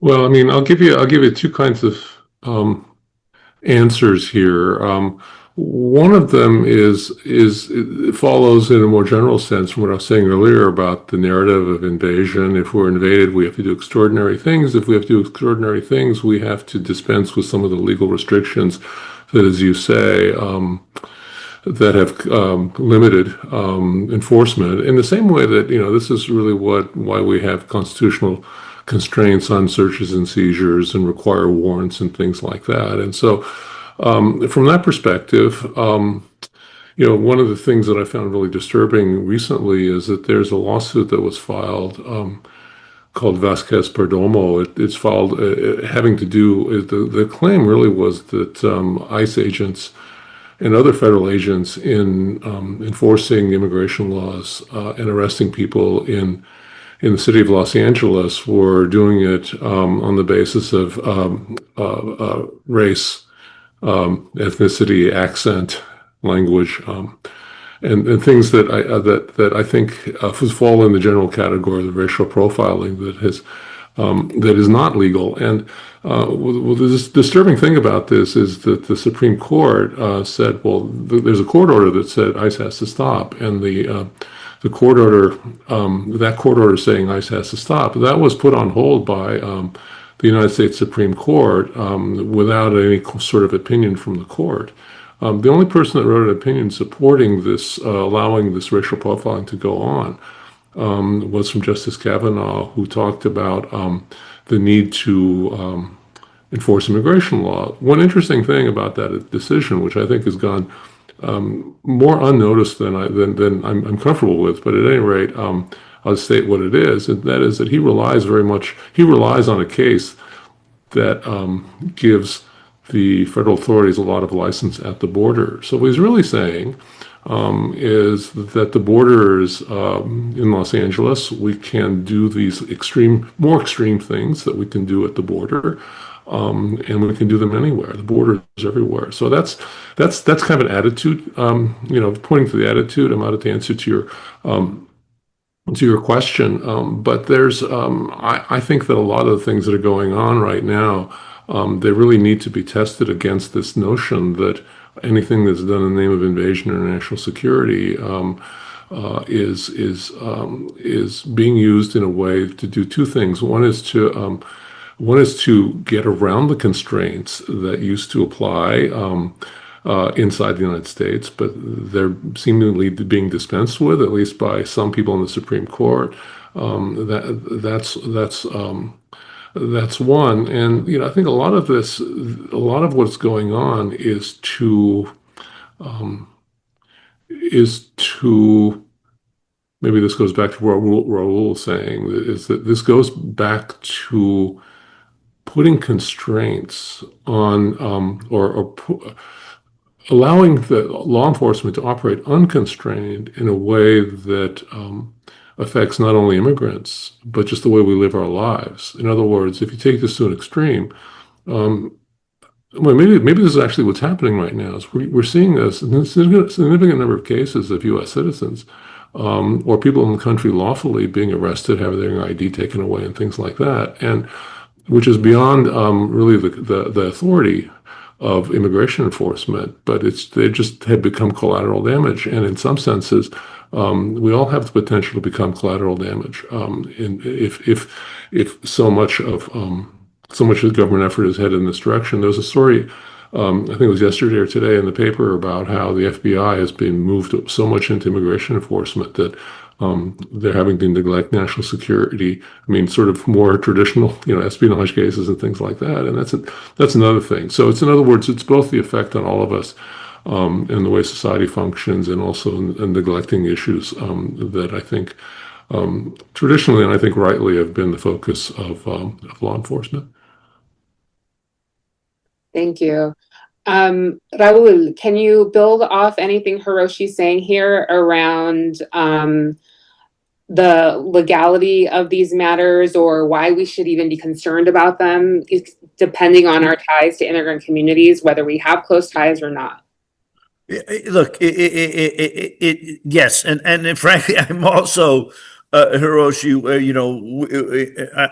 Well, I mean, I'll give you two kinds of um, answers here. One of them is it follows in a more general sense from what I was saying earlier about the narrative of invasion. If we're invaded, we have to do extraordinary things. If we have to do extraordinary things, we have to dispense with some of the legal restrictions that, as you say, that have limited enforcement. In the same way that this is really why we have constitutional constraints on searches and seizures and require warrants and things like that. And so, from that perspective, one of the things that I found really disturbing recently is that there's a lawsuit that was filed called Vasquez Perdomo. It's filed having to do, the claim really was that ICE agents and other federal agents in enforcing immigration laws and arresting people in the city of Los Angeles were doing it on the basis of race, ethnicity, accent, language, and things that I think fall in the general category of racial profiling that is not legal. And well, the disturbing thing about this is that the Supreme Court said, well, there's a court order that said ICE has to stop, and the court order, that court order saying ICE has to stop, that was put on hold by the United States Supreme Court without any sort of opinion from the court. The only person that wrote an opinion supporting this, allowing this racial profiling to go on, was from Justice Kavanaugh, who talked about the need to enforce immigration law. One interesting thing about that decision, which I think has gone more unnoticed than I'm comfortable with, but at any rate, I'll state what it is, and that is that he relies on a case that gives the federal authorities a lot of license at the border. So what he's really saying is that the borders in Los Angeles, we can do these more extreme things that we can do at the border, and we can do them anywhere. The border is everywhere. So that's kind of an attitude. Pointing to the attitude, I'm out to answer to your question. But there's, I think that a lot of the things that are going on right now, they really need to be tested against this notion that anything that's done in the name of invasion or national security is being used in a way to do two things. One is to get around the constraints that used to apply inside the United States, but they're seemingly being dispensed with, at least by some people in the Supreme Court. That's one. And I think a lot of what's going on is to maybe this goes back to what Raul was saying, is that this goes back to putting constraints on or allowing the law enforcement to operate unconstrained in a way that affects not only immigrants, but just the way we live our lives. In other words, if you take this to an extreme, well, maybe this is actually what's happening right now. Is we're seeing a significant number of cases of U.S. citizens or people in the country lawfully being arrested, having their ID taken away, and things like that, and which is beyond really the authority of immigration enforcement, but they just have become collateral damage, and in some senses, we all have the potential to become collateral damage. If so much of government effort is headed in this direction. There was a story, I think it was yesterday or today in the paper, about how the FBI has been moved so much into immigration enforcement that they're having to neglect national security. I mean, sort of more traditional, espionage cases and things like that. And that's another thing. So in other words, it's both the effect on all of us and the way society functions, and also in neglecting issues that I think traditionally, and I think rightly, have been the focus of law enforcement. Thank you. Raul, can you build off anything Hiroshi's saying here around the legality of these matters, or why we should even be concerned about them, depending on our ties to immigrant communities, whether we have close ties or not? Look, yes, and frankly, I'm also Hiroshi,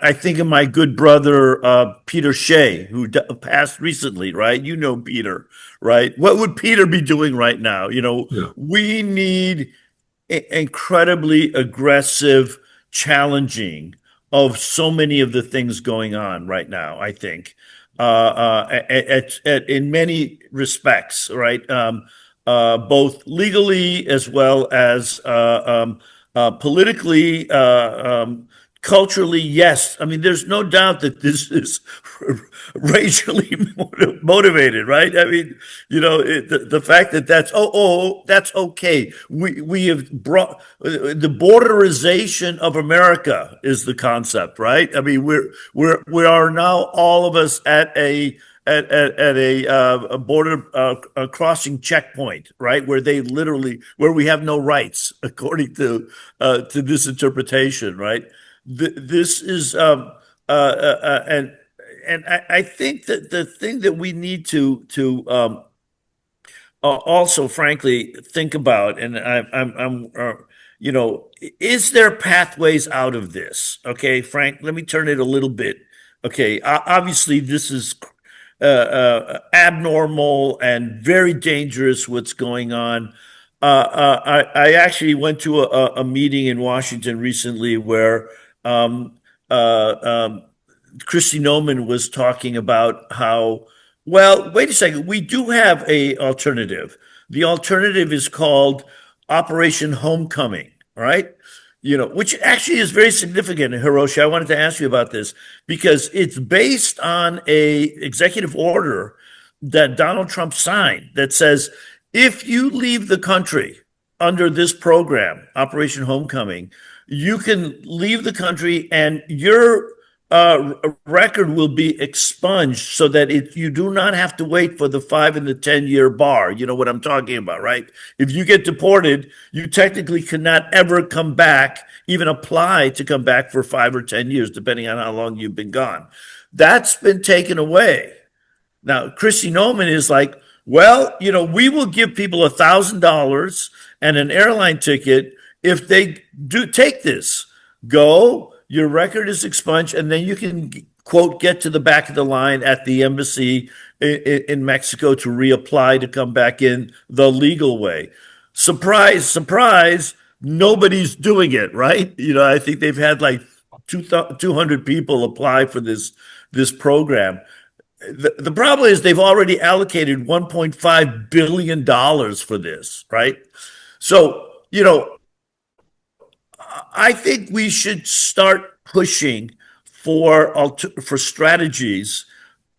I think of my good brother, Peter Shea, who passed recently, right? You know Peter, right? What would Peter be doing right now? Yeah. We need incredibly aggressive challenging of so many of the things going on right now, I think, in many respects, right? Both legally as well as politically, culturally, yes. I mean, there's no doubt that this is racially motivated, right? I mean, the fact that that's okay. We have brought the borderization of America is the concept, right? I mean, we are now all of us at a border crossing checkpoint, right, where where we have no rights according to this interpretation, right? This is and I think that the thing that we need to also, frankly, think about, and I'm is there pathways out of this? Okay, Frank, let me turn it a little bit. Okay, obviously, this is abnormal and very dangerous what's going on. I actually went to a meeting in Washington recently where um, Christy Noman was talking about how, well, wait a second, we do have a alternative. The alternative is called Operation Homecoming, right? Which actually is very significant, Hiroshi. I wanted to ask you about this because it's based on a executive order that Donald Trump signed that says if you leave the country under this program, Operation Homecoming, you can leave the country and your record will be expunged so that you do not have to wait for the 5 and the 10-year bar. You know what I'm talking about, right? If you get deported, you technically cannot ever come back, even apply to come back for 5 or 10 years, depending on how long you've been gone. That's been taken away. Now, Christy Noman is like, well, we will give people $1,000 and an airline ticket if they do take this. Go, your record is expunged, and then you can, quote, get to the back of the line at the embassy in Mexico to reapply to come back in the legal way. Surprise, surprise, nobody's doing it, right? I think they've had like 200 people apply for this program. The problem is they've already allocated $1.5 billion for this, right? So, I think we should start pushing for strategies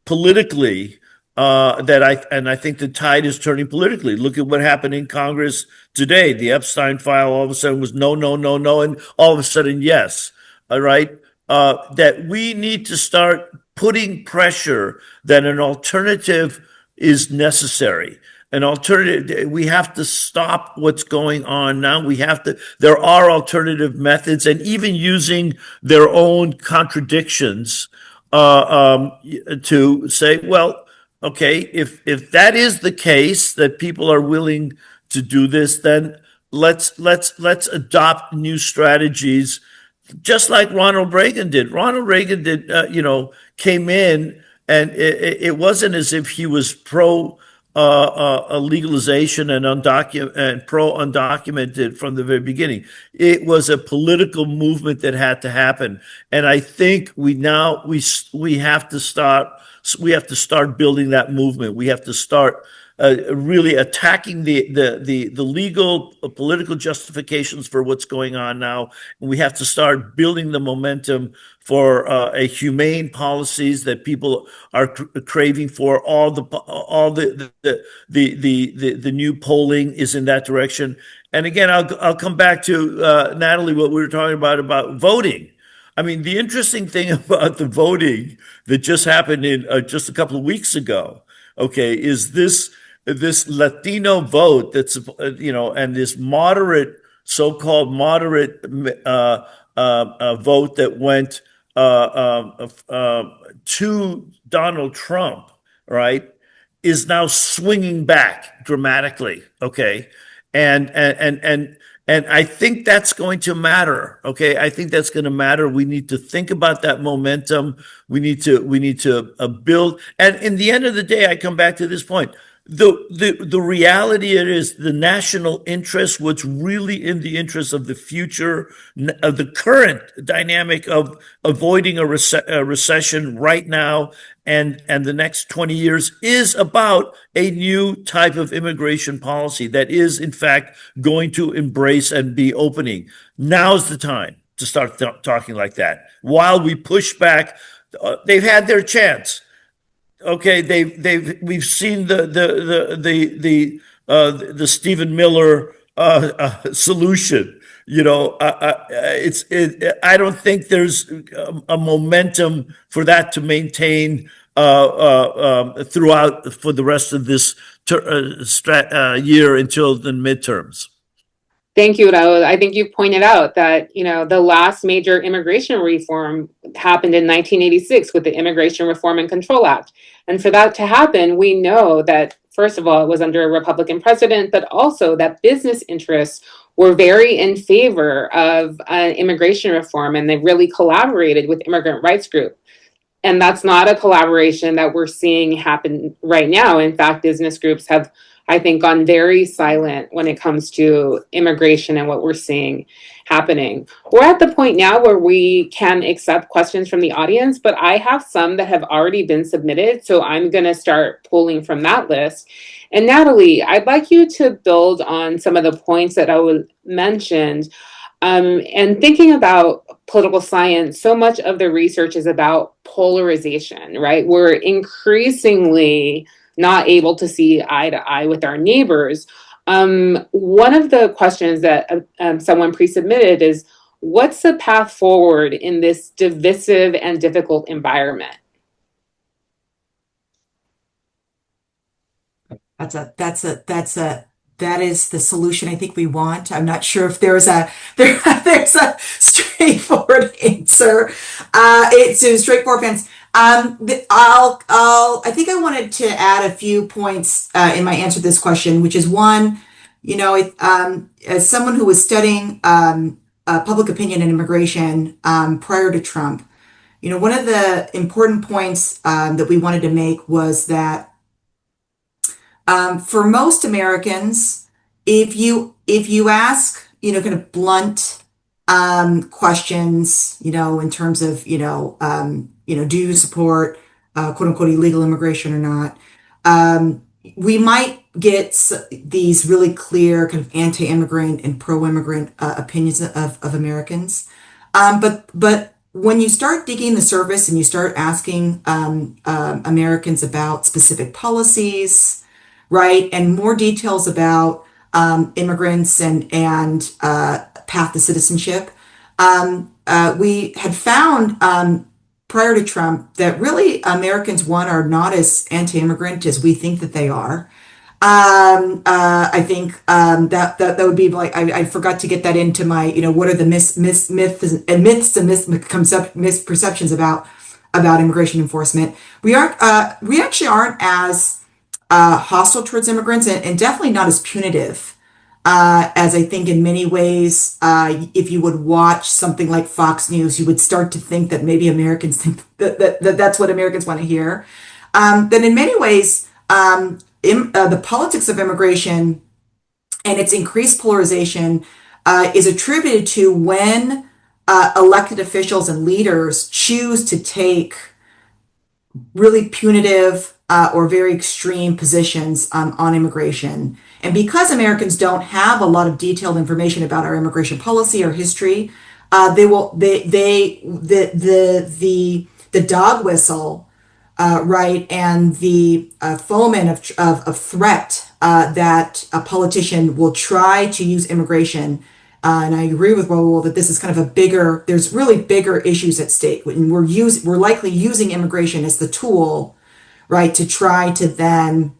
politically I think the tide is turning politically. Look at what happened in Congress today. The Epstein file all of a sudden was no, no, no, no, and all of a sudden yes. All right, that we need to start putting pressure that an alternative is necessary. An alternative, we have to stop what's going on now. There are alternative methods, and even using their own contradictions to say, well, okay, if that is the case that people are willing to do this, then let's adopt new strategies, just like Ronald Reagan did. Ronald Reagan did, came in, and it wasn't as if he was pro legalization and pro undocumented from the very beginning. It was a political movement that had to happen, and I think we have to start building that movement. We have to start really attacking the legal political justifications for what's going on now. And we have to start building the momentum for a humane policies that people are craving for. All the new polling is in that direction. And again, I'll come back to Natalie, what we were talking about voting. I mean, the interesting thing about the voting that just happened in just a couple of weeks ago, okay, is this Latino vote that's and this so-called moderate vote that went to Donald Trump, right, is now swinging back dramatically. Okay, and And I think that's going to matter. Okay. I think that's going to matter. We need to think about that momentum. We need to build. And in the end of the day, I come back to this point. The reality it is the national interest, what's really in the interest of the future, of the current dynamic of avoiding a recession right now and the next 20 years is about a new type of immigration policy that is, in fact, going to embrace and be opening. Now's the time to start talking like that. While we push back, they've had their chance. Okay, we've seen the Stephen Miller solution. I don't think there's a momentum for that to maintain throughout for the rest of this year until the midterms. Thank you, Raul. I think you pointed out that, the last major immigration reform happened in 1986 with the Immigration Reform and Control Act. And for that to happen, we know that, first of all, it was under a Republican president, but also that business interests were very in favor of immigration reform, and they really collaborated with immigrant rights groups. And that's not a collaboration that we're seeing happen right now. In fact, business groups have, I think, gone very silent when it comes to immigration and what we're seeing happening. We're at the point now where we can accept questions from the audience, but I have some that have already been submitted, so I'm going to start pulling from that list. And Natalie, I'd like you to build on some of the points that I mentioned. And thinking about political science, so much of the research is about polarization, right? We're increasingly not able to see eye to eye with our neighbors. One of the questions that someone pre-submitted is, what's the path forward in this divisive and difficult environment? That is the solution I think we want. I'm not sure if there's a straightforward answer. It's a straightforward answer. I think I wanted to add a few points in my answer to this question, which is one, as someone who was studying public opinion and immigration prior to Trump, one of the important points that we wanted to make was that for most Americans, if you ask, kind of blunt questions, in terms of, do you support quote unquote illegal immigration or not? We might get these really clear kind of anti-immigrant and pro-immigrant opinions of Americans. But when you start digging the surface and you start asking Americans about specific policies, right, and more details about immigrants and path to citizenship, we had found prior to Trump that really Americans, one, are not as anti-immigrant as we think that they are. I think that would be like, I forgot to get that into my, what are the myths and misperceptions about immigration enforcement. We actually aren't as hostile towards immigrants, and definitely not as punitive as I think in many ways. If you would watch something like Fox News, you would start to think that maybe Americans think that's what Americans want to hear. Then in many ways, the politics of immigration and its increased polarization is attributed to when elected officials and leaders choose to take really punitive or very extreme positions on immigration. And because Americans don't have a lot of detailed information about our immigration policy or history, the dog whistle, right, and the foment of threat that a politician will try to use immigration. And I agree with Raul that this is kind of there's really bigger issues at stake. And we're likely using immigration as the tool, right, to try to then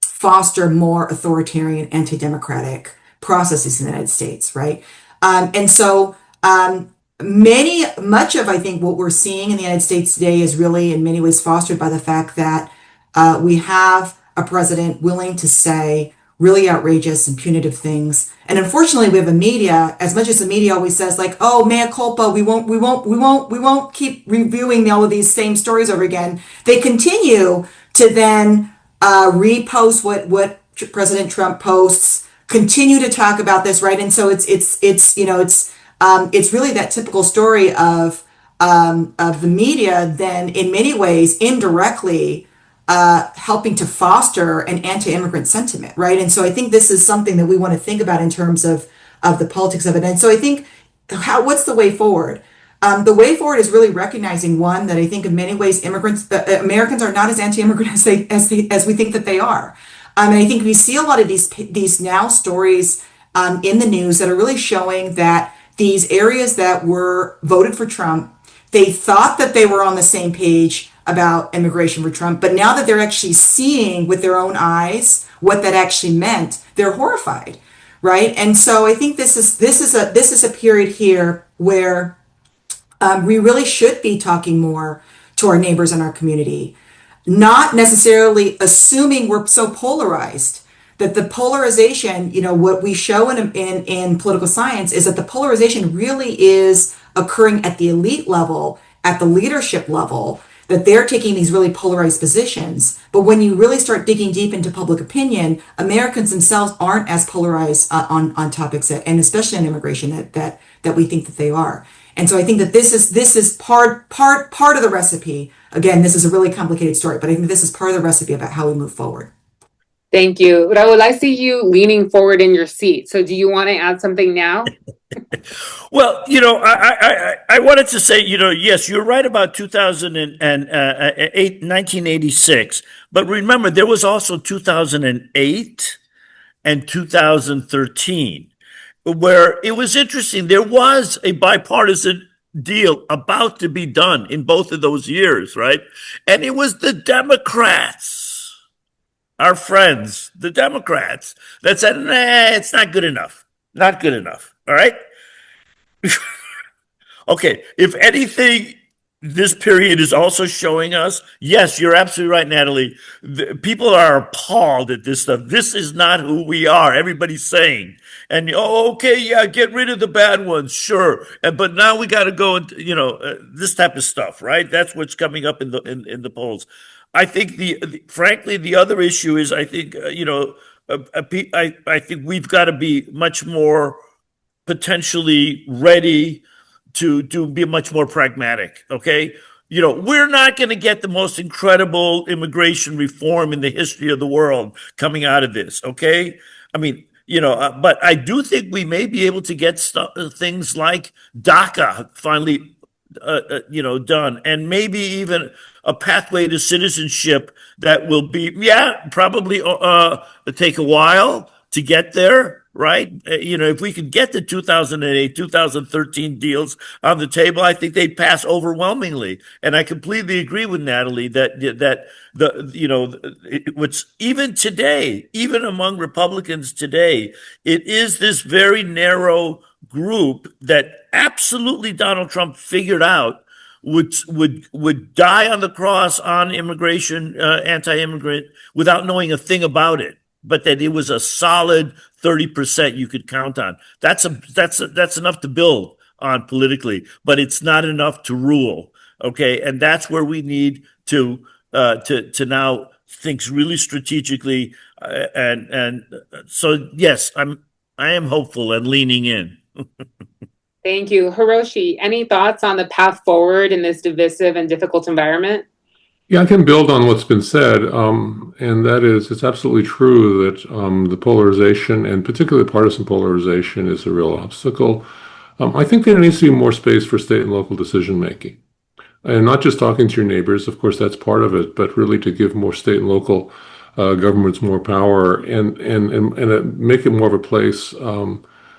foster more authoritarian, anti-democratic processes in the United States, right? And so much of, I think, what we're seeing in the United States today is really in many ways fostered by the fact that we have a president willing to say, really outrageous and punitive things. And unfortunately, we have a media, as much as the media always says, like, oh, mea culpa, we won't keep reviewing all of these same stories over again. They continue to then repost what President Trump posts, continue to talk about this, right? And so it's really that typical story of the media then in many ways indirectly helping to foster an anti-immigrant sentiment, right? And so I think this is something that we want to think about in terms of the politics of it. And so I think what's the way forward? The way forward is really recognizing one that I think in many ways Americans are not as anti-immigrant as we think that they are. And I think we see a lot of these now stories in the news that are really showing that these areas that were voted for Trump, they thought that they were on the same page about immigration for Trump, but now that they're actually seeing with their own eyes what that actually meant, they're horrified, right? And so I think this is a period here where we really should be talking more to our neighbors in our community, not necessarily assuming we're so polarized that the polarization, what we show in political science is that the polarization really is occurring at the elite level, at the leadership level, that they're taking these really polarized positions. But when you really start digging deep into public opinion, Americans themselves aren't as polarized on topics and especially on immigration that we think that they are. And so I think that this is part of the recipe. Again, this is a really complicated story, but I think this is part of the recipe about how we move forward. Thank you. Raul, I see you leaning forward in your seat. So do you want to add something now? Well, I wanted to say, yes, you're right about 1986. But remember, there was also 2008 and 2013, where it was interesting. There was a bipartisan deal about to be done in both of those years, right? And it was the Democrats, our friends, the Democrats, that said, nah, it's not good enough. Not good enough. All right. Okay. If anything, this period is also showing us, yes, you're absolutely right, Natalie. People are appalled at this stuff. This is not who we are. Everybody's saying, and okay, yeah, get rid of the bad ones, sure. But now we got to go into, this type of stuff, right? That's what's coming up in the polls. I think frankly, the other issue is, I think, I think we've got to be much more potentially ready to be much more pragmatic. Okay. We're not going to get the most incredible immigration reform in the history of the world coming out of this. Okay. I mean, but I do think we may be able to get things like DACA finally, done, and maybe even a pathway to citizenship that will be, probably take a while to get there, right? If we could get the 2008, 2013 deals on the table, I think they'd pass overwhelmingly. And I completely agree with Natalie that what's even today, even among Republicans today, it is this very narrow group that absolutely Donald Trump figured out would die on the cross on immigration, anti-immigrant, without knowing a thing about it, but that it was a solid 30% you could count on. That's enough to build on politically, but it's not enough to rule. Okay, and that's where we need to now think really strategically, and so yes, I am hopeful and leaning in. Thank you. Hiroshi, any thoughts on the path forward in this divisive and difficult environment? Yeah, I can build on what's been said, and that is, it's absolutely true that the polarization, and particularly partisan polarization, is a real obstacle. I think there needs to be more space for state and local decision making, and not just talking to your neighbors. Of course, that's part of it, but really to give more state and local governments more power and make it more of a place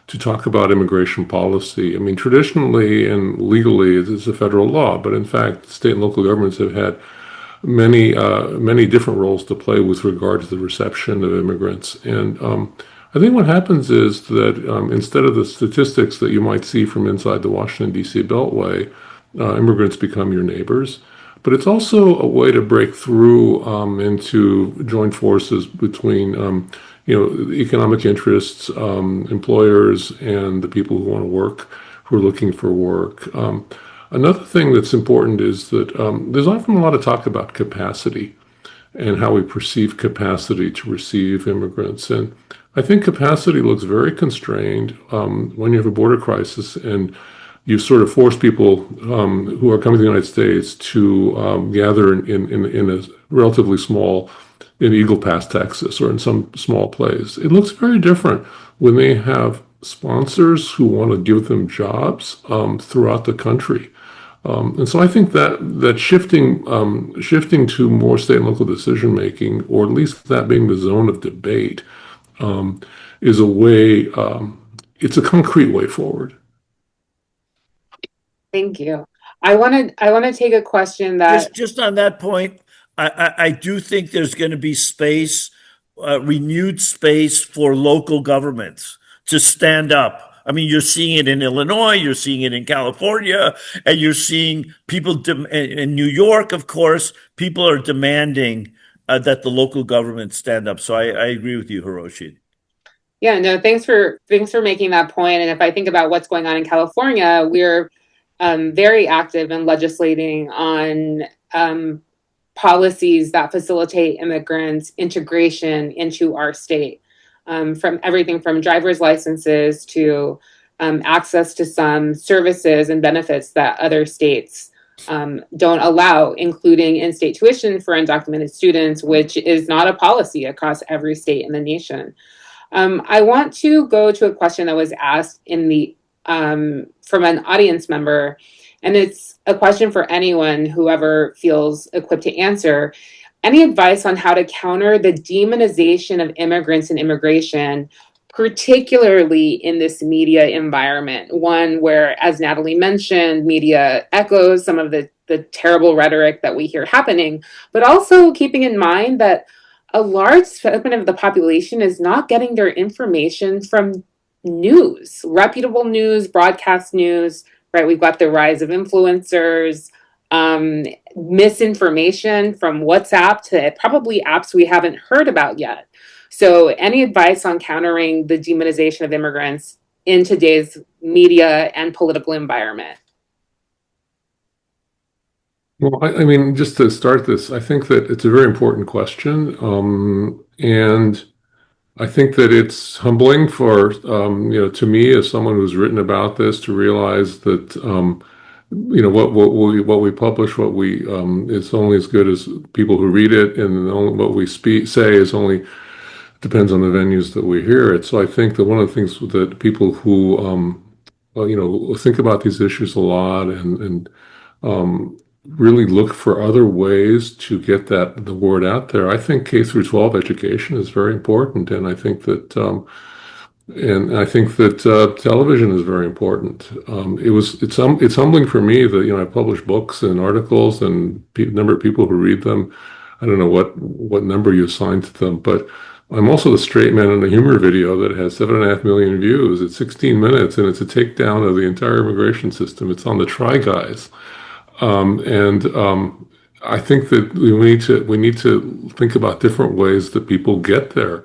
to talk about immigration policy. I mean, traditionally and legally, it's a federal law, but in fact, state and local governments have had many different roles to play with regard to the reception of immigrants. And I think what happens is that instead of the statistics that you might see from inside the Washington, D.C. Beltway, immigrants become your neighbors. but it's also a way to break through into joint forces between economic interests, employers, and the people who want to work, who are looking for work. Another thing that's important is that there's often a lot of talk about capacity and how we perceive capacity to receive immigrants. And I think capacity looks very constrained when you have a border crisis and you sort of force people who are coming to the United States to gather in a relatively small, in Eagle Pass, Texas, or in some small place. It looks very different when they have sponsors who want to give them jobs throughout the country. And so I think that shifting to more state and local decision making, or at least that being the zone of debate, is a way. It's a concrete way forward. Thank you. I want to take a question that Just on that point, I do think there's going to be space, renewed space for local governments to stand up. I mean, you're seeing it in Illinois, you're seeing it in California, and you're seeing people in New York, of course, people are demanding that the local government stand up. So I agree with you, Hiroshi. Yeah, no, thanks for making that point. And if I think about what's going on in California, we're very active in legislating on policies that facilitate immigrants' integration into our state, from everything from driver's licenses to access to some services and benefits that other states don't allow, including in-state tuition for undocumented students, which is not a policy across every state in the nation. I want to go to a question that was asked from an audience member, and it's a question for anyone, whoever feels equipped to answer. Any advice on how to counter the demonization of immigrants and immigration, particularly in this media environment, one where, as Natalie mentioned, media echoes some of the terrible rhetoric that we hear happening, but also keeping in mind that a large segment of the population is not getting their information from news, reputable news, broadcast news, right? We've got the rise of influencers, misinformation from WhatsApp to probably apps we haven't heard about yet. So any advice on countering the demonization of immigrants in today's media and political environment? Well, I mean, just to start this, I think that it's a very important question. And I think that it's humbling for, to me as someone who's written about this, to realize that, what we publish, it's only as good as people who read it, and what we say is only depends on the venues that we hear it. So I think that one of the things that people who, think about these issues a lot and really look for other ways to get the word out there. I think K through 12 education is very important, and I think that television is very important. It's humbling for me that I publish books and articles, and number of people who read them. I don't know what number you assign to them, but I'm also the straight man in a humor video that has 7.5 million views. It's 16 minutes, and it's a takedown of the entire immigration system. It's on the Try Guys. I think that we need to think about different ways that people get there.